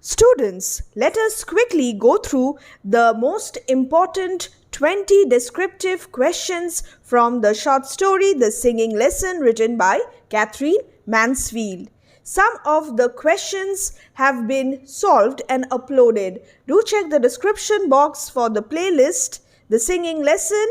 Students, let us quickly go through the most important 20 descriptive questions from the short story The Singing Lesson written by Katherine Mansfield. Some of the questions have been solved and uploaded. Do check the description box for the playlist The Singing Lesson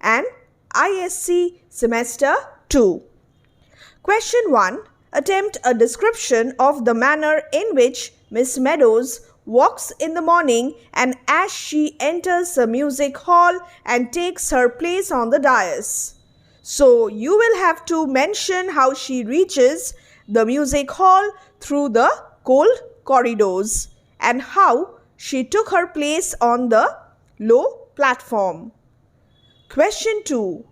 and ISC Semester 2. Question 1. Attempt a description of the manner in which Miss Meadows walks in the morning and as she enters the music hall and takes her place on the dais. So you will have to mention how she reaches the music hall through the cold corridors and how she took her place on the low platform. Question 2.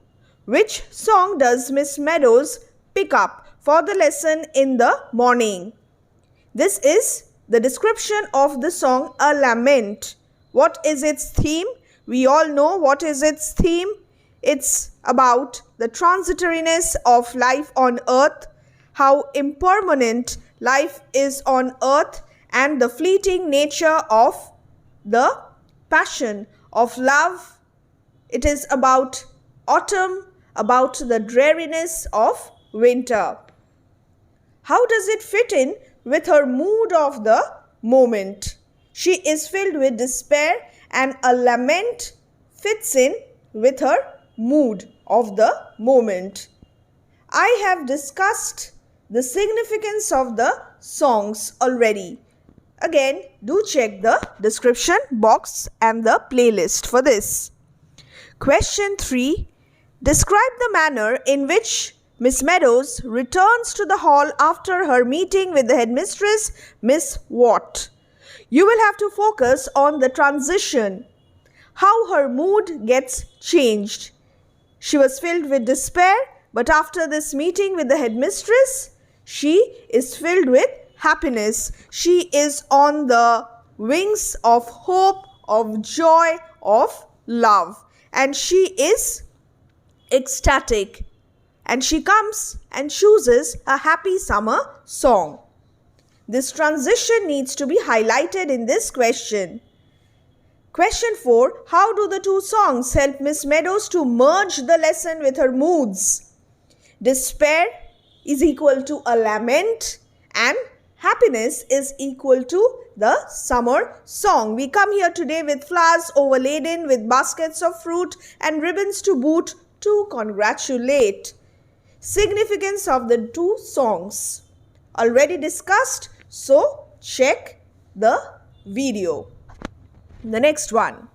Which song does Miss Meadows pick up for the lesson in the morning? This is the description of the song A Lament. What is its theme? We all know what is its theme. It's about the transitoriness of life on earth, how impermanent life is on earth, and the fleeting nature of the passion of love. It is about autumn, about the dreariness of winter. How does it fit in with her mood of the moment? She is filled with despair, and a lament fits in with her mood of the moment. I have discussed the significance of the songs already. Again, do check the description box and the playlist for this. Question 3. Describe the manner in which Miss Meadows returns to the hall after her meeting with the headmistress, Miss Watt. You will have to focus on the transition, how her mood gets changed. She was filled with despair, but after this meeting with the headmistress, she is filled with happiness. She is on the wings of hope, of joy, of love, and she is ecstatic. And she comes and chooses a happy summer song. This transition needs to be highlighted in this question. Question 4. How do the two songs help Miss Meadows to merge the lesson with her moods? Despair is equal to a lament and happiness is equal to the summer song. We come here today with flowers overladen with baskets of fruit and ribbons to boot to congratulate. Significance of the two songs already discussed, so check the video. The next one.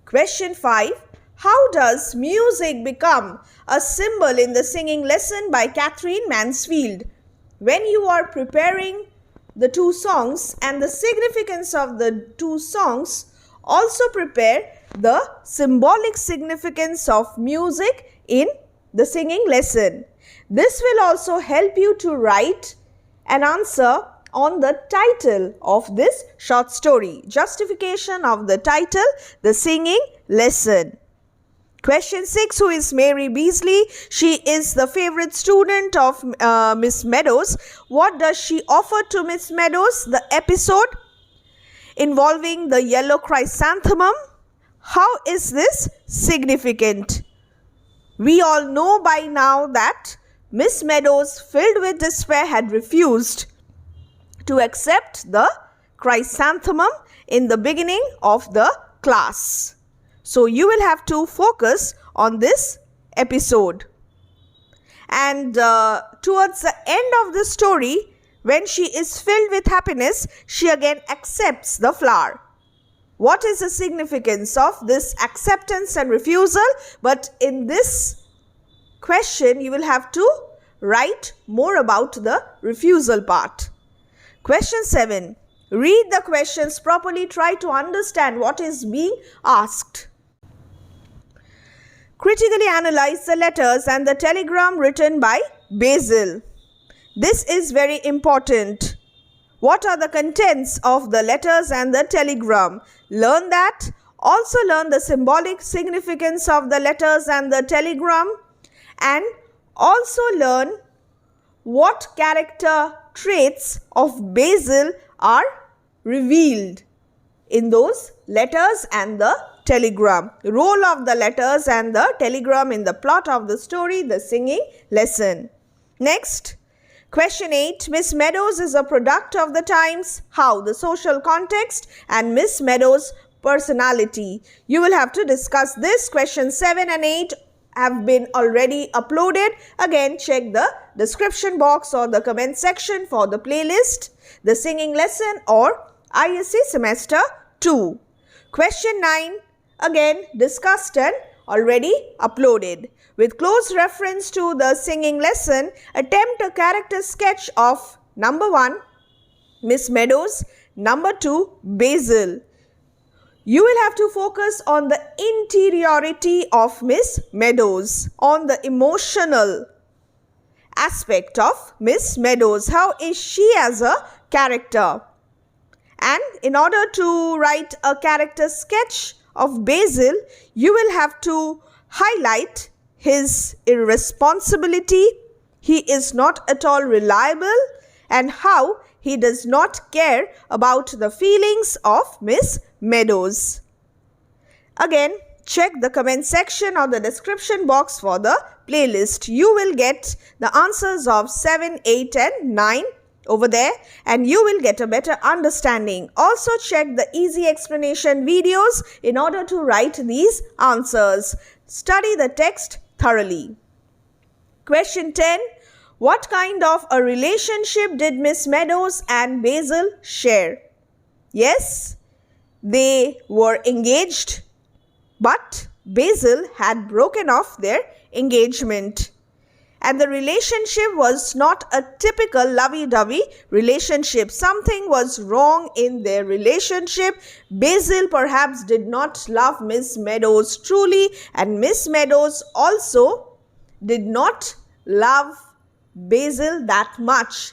Question 5. How does music become a symbol in the singing lesson by Katherine Mansfield? When you are preparing the two songs and the significance of the two songs, also prepare the symbolic significance of music in the singing lesson. This will also help you to write an answer on the title of this short story. Justification of the title, The Singing Lesson. Question 6. Who is Mary Beasley? She is the favorite student of Miss Meadows. What does she offer to Miss Meadows? The episode involving the yellow chrysanthemum. How is this significant? We all know by now that Miss Meadows, filled with despair, had refused to accept the chrysanthemum in the beginning of the class. So you will have to focus on this episode. And towards the end of the story, when she is filled with happiness, she again accepts the flower. What is the significance of this acceptance and refusal? But in this question, you will have to write more about the refusal part. Question 7. Read the questions properly. Try to understand what is being asked. Critically analyze the letters and the telegram written by Basil. This is very important. What are the contents of the letters and the telegram? Learn that. Also learn the symbolic significance of the letters and the telegram. And also learn what character traits of Basil are revealed in those letters and the telegram. Role of the letters and the telegram in the plot of the story, the singing lesson. Next, question 8. Miss Meadows is a product of the times. How? The social context and Miss Meadows' personality. You will have to discuss this. Question 7 and 8 have been already uploaded. Again, check the description box or the comment section for the playlist, the singing lesson or ISC semester 2. Question 9, again discussed and already uploaded. With close reference to the singing lesson, attempt a character sketch of number 1, Miss Meadows, number 2, Basil. You will have to focus on the interiority of Miss Meadows, on the emotional aspect of Miss Meadows. How is she as a character? And in order to write a character sketch of Basil, you will have to highlight his irresponsibility, he is not at all reliable, and how he does not care about the feelings of Miss Meadows. Again, check the comment section or the description box for the playlist. You will get the answers of 7, 8 and 9 over there, and you will get a better understanding. Also check the easy explanation videos in order to write these answers. Study the text thoroughly. Question 10. What kind of a relationship did Miss Meadows and Basil share? Yes, they were engaged, but Basil had broken off their engagement. And the relationship was not a typical lovey-dovey relationship. Something was wrong in their relationship. Basil perhaps did not love Miss Meadows truly, and Miss Meadows also did not love Basil that much.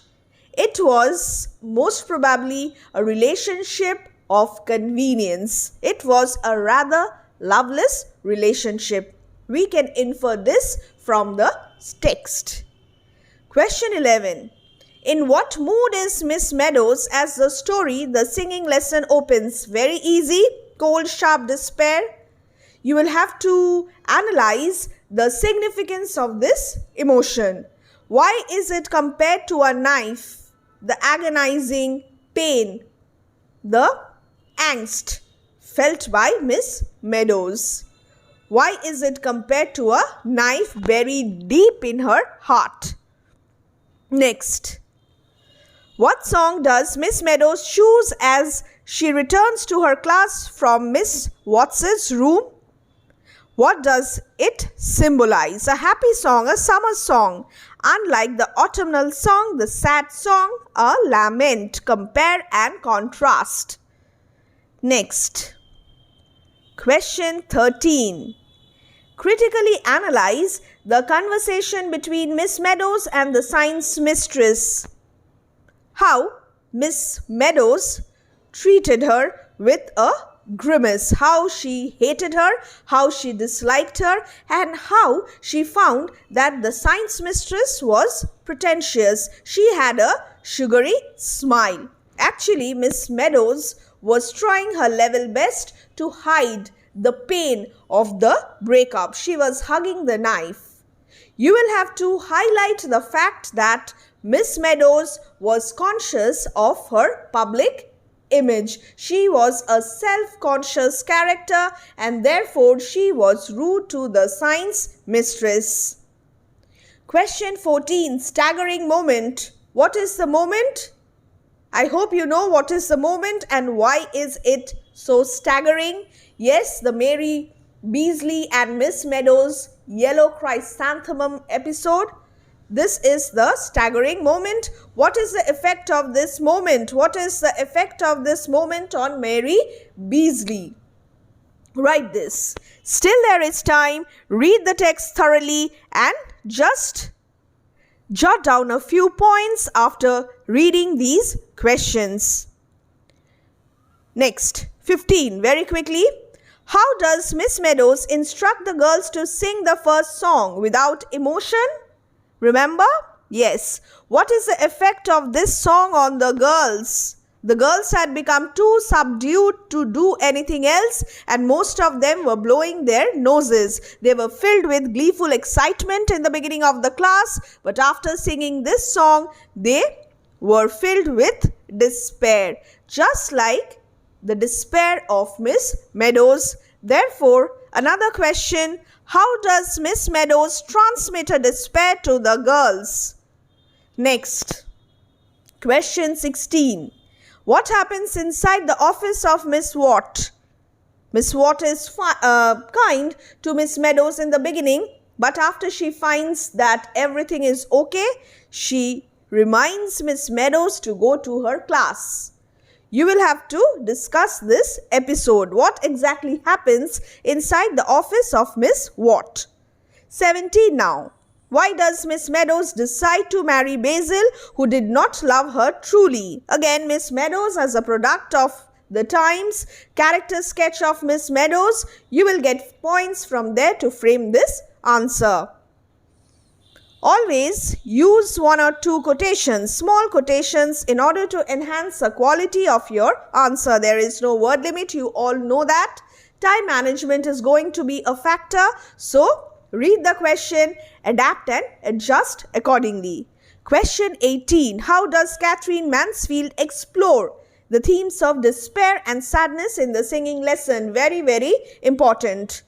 It was most probably a relationship of convenience. It was a rather loveless relationship. We can infer this from the text. Question 11. In what mood is Miss Meadows as the story, the singing lesson opens? Very easy. Cold, sharp despair. You will have to analyze the significance of this emotion. Why is it compared to a knife? The agonizing pain, the angst felt by Miss Meadows. Why is it compared to a knife buried deep in her heart? Next, what song does Miss Meadows choose as she returns to her class from Miss Watts's room? What does it symbolize? A happy song, a summer song. Unlike the autumnal song, the sad song, a lament. Compare and contrast. Next, question 13. Critically analyze the conversation between Miss Meadows and the science mistress. How Miss Meadows treated her with a grimace, how she hated her, how she disliked her, and how she found that the science mistress was pretentious. She had a sugary smile. Actually, Miss Meadows was trying her level best to hide the pain of the breakup. She was hugging the knife. You will have to highlight the fact that Miss Meadows was conscious of her public image. She was a self-conscious character and therefore she was rude to the science mistress. Question 14. Staggering moment. What is the moment? I hope you know what is the moment and why is it so staggering. Yes, the Mary Beasley and Miss Meadows Yellow Chrysanthemum episode. This is the staggering moment. What is the effect of this moment? What is the effect of this moment on Mary Beasley? Write this. Still there is time. Read the text thoroughly and just jot down a few points after reading these questions. Next, 15. Very quickly. How does Miss Meadows instruct the girls to sing the first song without emotion? Remember? Yes. What is the effect of this song on the girls? The girls had become too subdued to do anything else, and most of them were blowing their noses. They were filled with gleeful excitement in the beginning of the class, but after singing this song, they were filled with despair, just like the despair of Miss Meadows. Therefore, another question: how does Miss Meadows transmit her despair to the girls? Next, question 16. What happens inside the office of Miss Watt? Miss Watt is kind to Miss Meadows in the beginning, but after she finds that everything is okay, she reminds Miss Meadows to go to her class. You will have to discuss this episode. What exactly happens inside the office of Miss Watt? 17 now. Why does Miss Meadows decide to marry Basil, who did not love her truly? Again, Miss Meadows as a product of the times, character sketch of Miss Meadows. You will get points from there to frame this answer. Always use one or two quotations, small quotations, in order to enhance the quality of your answer. There is no word limit, you all know that. Time management is going to be a factor, so read the question, adapt and adjust accordingly. Question 18. How does Catherine Mansfield explore the themes of despair and sadness in the singing lesson? Very, very important.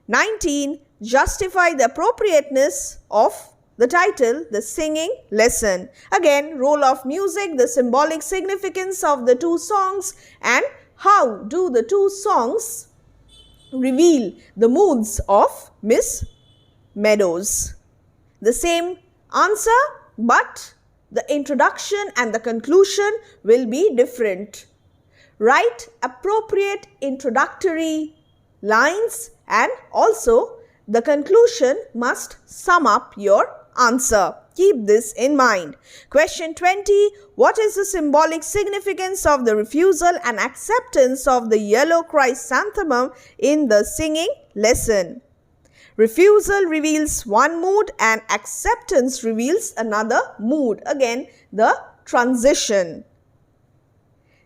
19. Justify the appropriateness of the title, The Singing Lesson. Again, role of music, the symbolic significance of the two songs, and how do the two songs reveal the moods of Miss Meadows. The same answer, but the introduction and the conclusion will be different. Write appropriate introductory lines, and also the conclusion must sum up your answer. Keep this in mind. Question 20. What is the symbolic significance of the refusal and acceptance of the yellow chrysanthemum in the singing lesson? Refusal reveals one mood and acceptance reveals another mood. Again, the transition.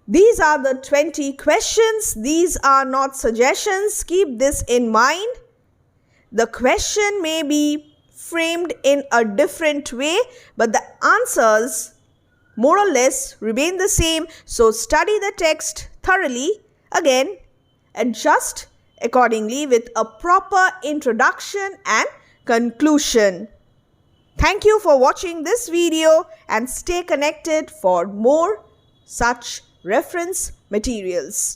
These are the 20 questions. These are not suggestions. Keep this in mind. The question may be framed in a different way, but the answers more or less remain the same. So study the text thoroughly. Again, adjust accordingly with a proper introduction and conclusion. Thank you for watching this video and stay connected for more such reference materials.